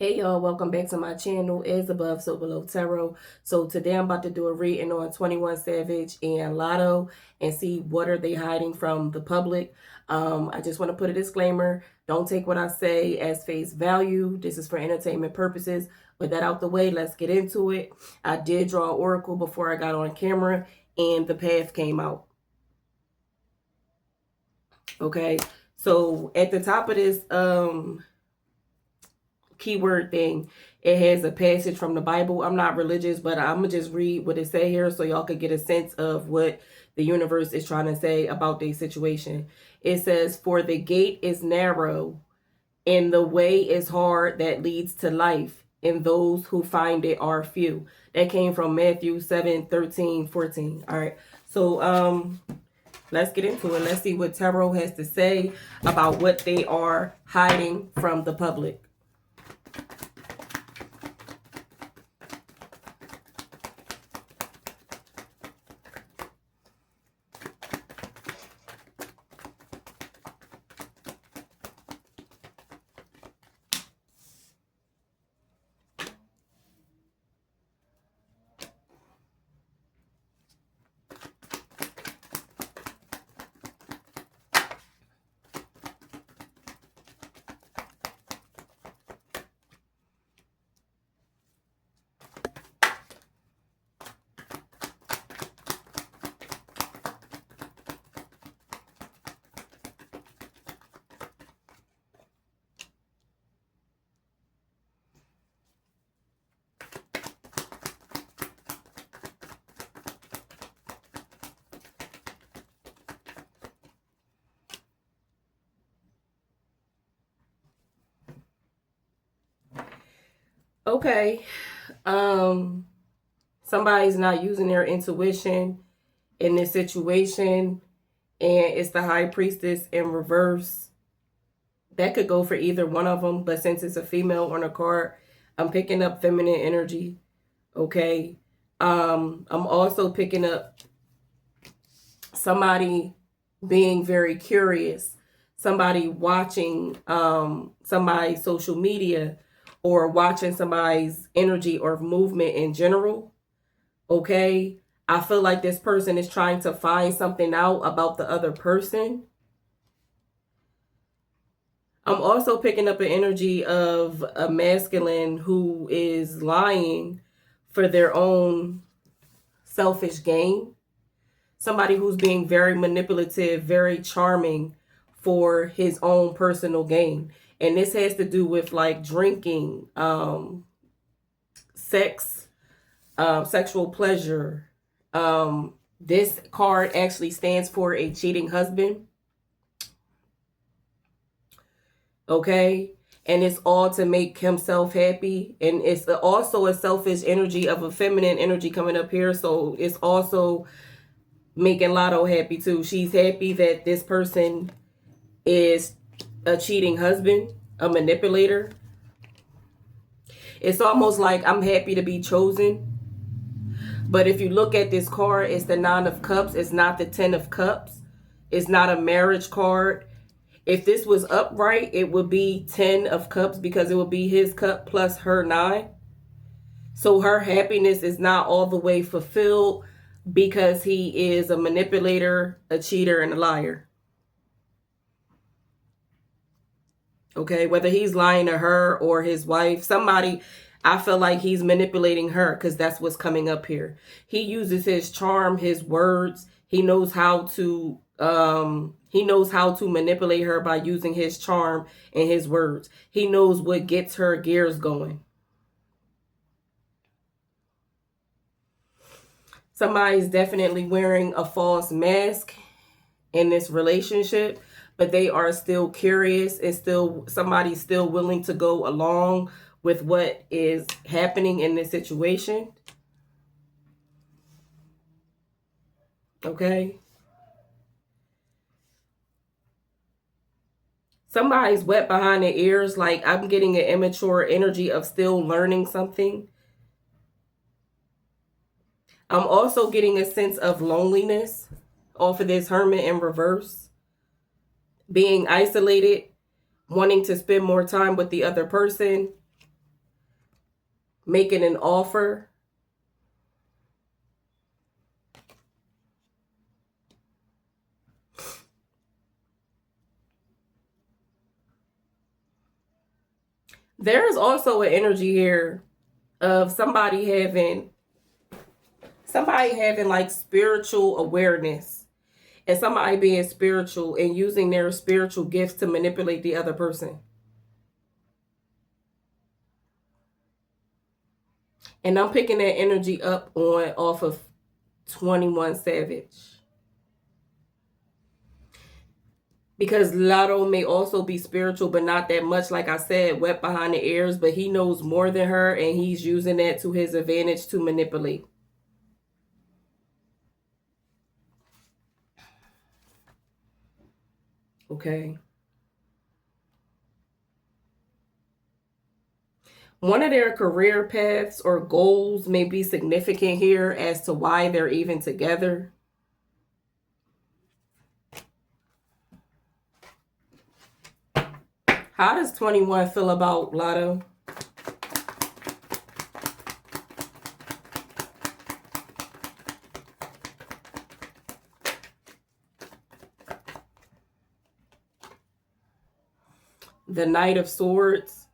Hey y'all, welcome back to my channel, As Above, So Below Tarot. So today I'm about to do a reading on 21 Savage and Latto and see what are they hiding from the public. I just want to put a disclaimer. Don't take what I say as face value. This is for entertainment purposes. With that out the way, let's get into it. I did draw an oracle before I got on camera and the path came out. Okay, so at the top of this keyword thing, it has a passage from the Bible. I'm not religious, but I'm gonna just read what it say here so y'all could get a sense of what the universe is trying to say about the situation. It says, "For the gate is narrow and the way is hard that leads to life, and those who find it are few." That came from Matthew 7:13-14. All right, so let's get into it. Let's see what tarot has to say about what they are hiding from the public. Okay. Somebody's not using their intuition in this situation, and it's the High Priestess in reverse. That could go for either one of them, but since it's a female on a card, I'm picking up feminine energy. Okay. I'm also picking up somebody being very curious, somebody watching somebody's social media or watching somebody's energy or movement in general. Okay, I feel like this person is trying to find something out about the other person. I'm also picking up an energy of a masculine who is lying for their own selfish gain. Somebody who's being very manipulative, very charming for his own personal gain. And this has to do with like drinking, sex, sexual pleasure. This card actually stands for a cheating husband. Okay. And it's all to make himself happy. And it's also a selfish energy of a feminine energy coming up here. So it's also making Latto happy too. She's happy that this person is a cheating husband, a manipulator. It's almost like I'm happy to be chosen. But if you look at this card, it's the 9 of Cups. It's not the 10 of Cups. It's not a marriage card. If this was upright, it would be 10 of Cups because it would be his cup plus her 9. So her happiness is not all the way fulfilled because he is a manipulator, a cheater, and a liar. Okay, whether he's lying to her or his wife, somebody, I feel like he's manipulating her because that's what's coming up here. He uses his charm, his words. He knows how to manipulate her by using his charm and his words. He knows what gets her gears going. Somebody's definitely wearing a false mask in this relationship, but they are still curious. It's still somebody's still willing to go along with what is happening in this situation. Okay. Somebody's wet behind the ears. Like I'm getting an immature energy of still learning something. I'm also getting a sense of loneliness off of this Hermit in reverse. Being isolated, wanting to spend more time with the other person. making an offer. There is also an energy here of somebody having like spiritual awareness, and somebody being spiritual and using their spiritual gifts to manipulate the other person. And I'm picking that energy up off of 21 Savage. Because Latto may also be spiritual, but not that much. Like I said, wet behind the ears, but he knows more than her, and he's using that to his advantage to manipulate. Okay. One of their career paths or goals may be significant here as to why they're even together. How does 21 feel about Latto? The Knight of Swords.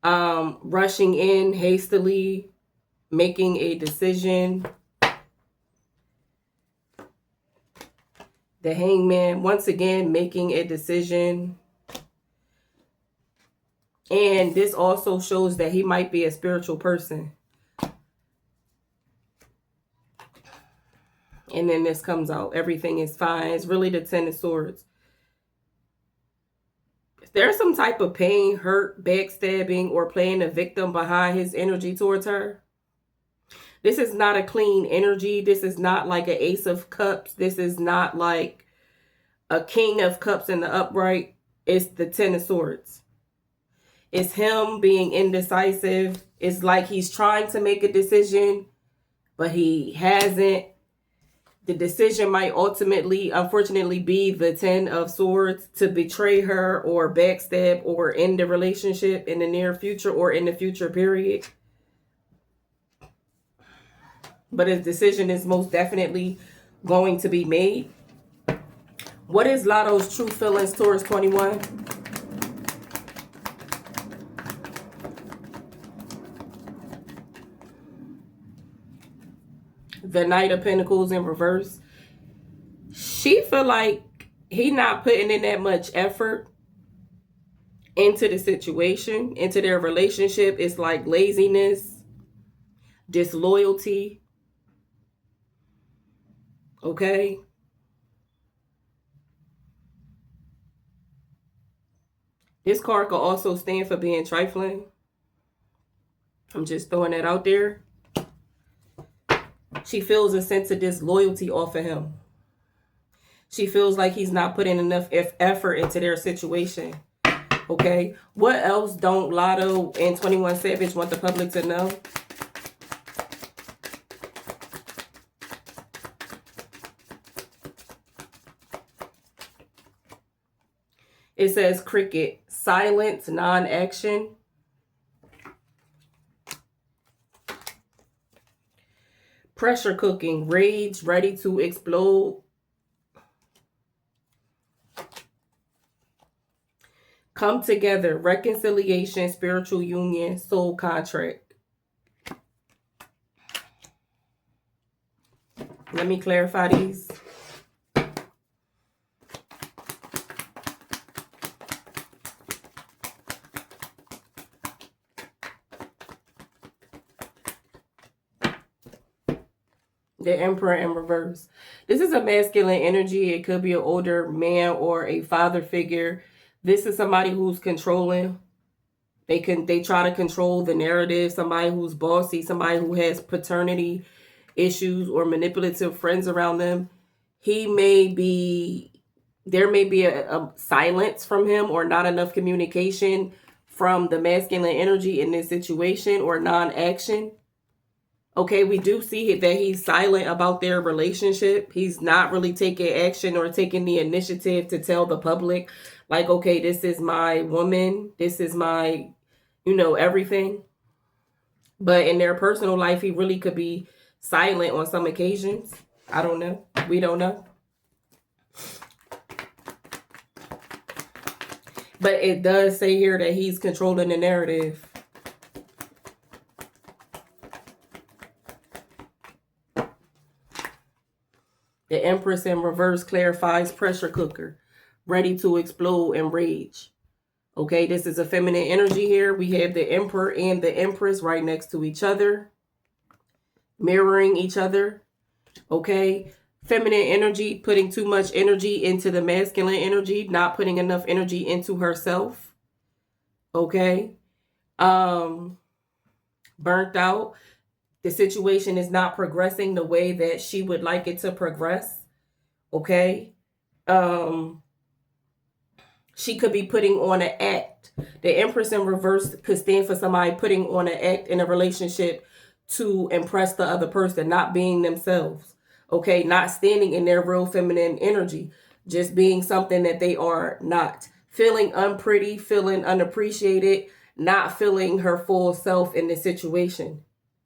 Rushing in hastily, making a decision. The Hangman, once again, making a decision. And this also shows that he might be a spiritual person. And then this comes out. Everything is fine. It's really the Ten of Swords. If there's some type of pain, hurt, backstabbing, or playing a victim behind his energy towards her, this is not a clean energy. This is not like an Ace of Cups. This is not like a King of Cups in the upright. It's the Ten of Swords. It's him being indecisive. It's like he's trying to make a decision, but he hasn't. The decision might ultimately, unfortunately, be the Ten of Swords, to betray her or backstab or end the relationship in the near future or in the future period. But his decision is most definitely going to be made. What is Latto's true feelings towards 21? The Knight of Pentacles in reverse. She feel like he not putting in that much effort into the situation, into their relationship. It's like laziness, disloyalty. Okay. This card could also stand for being trifling. I'm just throwing that out there. She feels a sense of disloyalty off of him. She feels like he's not putting enough effort into their situation. Okay. What else don't Latto and 21 Savage want the public to know? It says cricket, silence, non-action. Pressure cooking, rage, ready to explode. Come together, reconciliation, spiritual union, soul contract. Let me clarify these. The Emperor in reverse. This is a masculine energy. It could be an older man or a father figure. This is somebody who's controlling. They try to control the narrative. Somebody who's bossy. Somebody who has paternity issues or manipulative friends around them. There may be a silence from him or not enough communication from the masculine energy in this situation, or non-action. Okay, we do see that he's silent about their relationship. He's not really taking action or taking the initiative to tell the public, like, okay, this is my woman. This is my, everything. But in their personal life, he really could be silent on some occasions. I don't know. We don't know. But it does say here that he's controlling the narrative. The Empress in reverse clarifies pressure cooker, ready to explode and rage. Okay, this is a feminine energy here. We have the Emperor and the Empress right next to each other, mirroring each other. Okay, feminine energy, putting too much energy into the masculine energy, not putting enough energy into herself. Okay, burnt out. The situation is not progressing the way that she would like it to progress. Okay. She could be putting on an act. The Empress in reverse could stand for somebody putting on an act in a relationship to impress the other person, not being themselves. Okay. Not standing in their real feminine energy, just being something that they are not. Feeling unpretty, feeling unappreciated, not feeling her full self in this situation.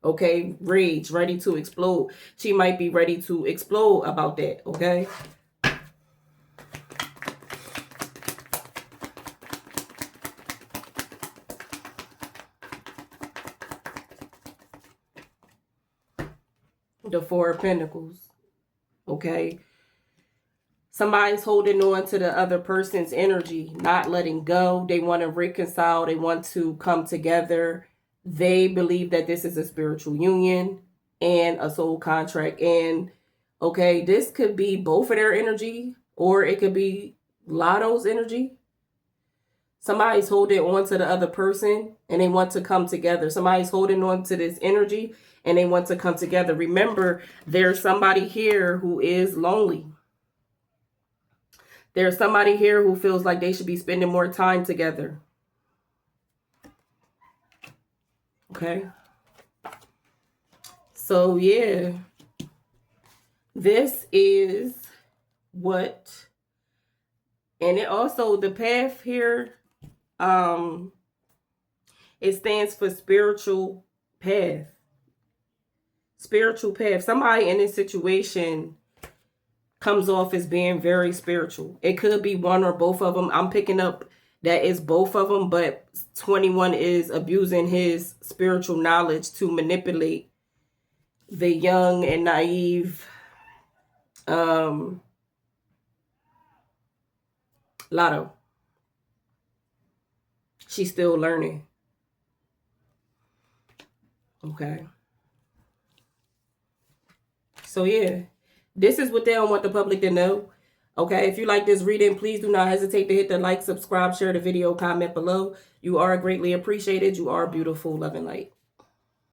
Okay, rage, ready to explode. She might be ready to explode about that, okay? The Four of Pentacles, okay? Somebody's holding on to the other person's energy, not letting go. They want to reconcile. They want to come together. They believe that this is a spiritual union and a soul contract. And, okay, this could be both of their energy, or it could be Latto's energy. Somebody's holding on to the other person and they want to come together. Somebody's holding on to this energy and they want to come together. Remember, there's somebody here who is lonely. There's somebody here who feels like they should be spending more time together. Okay. So, yeah. This is what, and it also, the path here, it stands for spiritual path. Spiritual path. Somebody in this situation comes off as being very spiritual. It could be one or both of them. I'm picking up that it's both of them, but 21 is abusing his spiritual knowledge to manipulate the young and naive Latto. She's still learning. Okay. So, yeah. This is what they don't want the public to know. Okay, if you like this reading, please do not hesitate to hit the like, subscribe, share the video, comment below. You are greatly appreciated. You are beautiful, love, and light.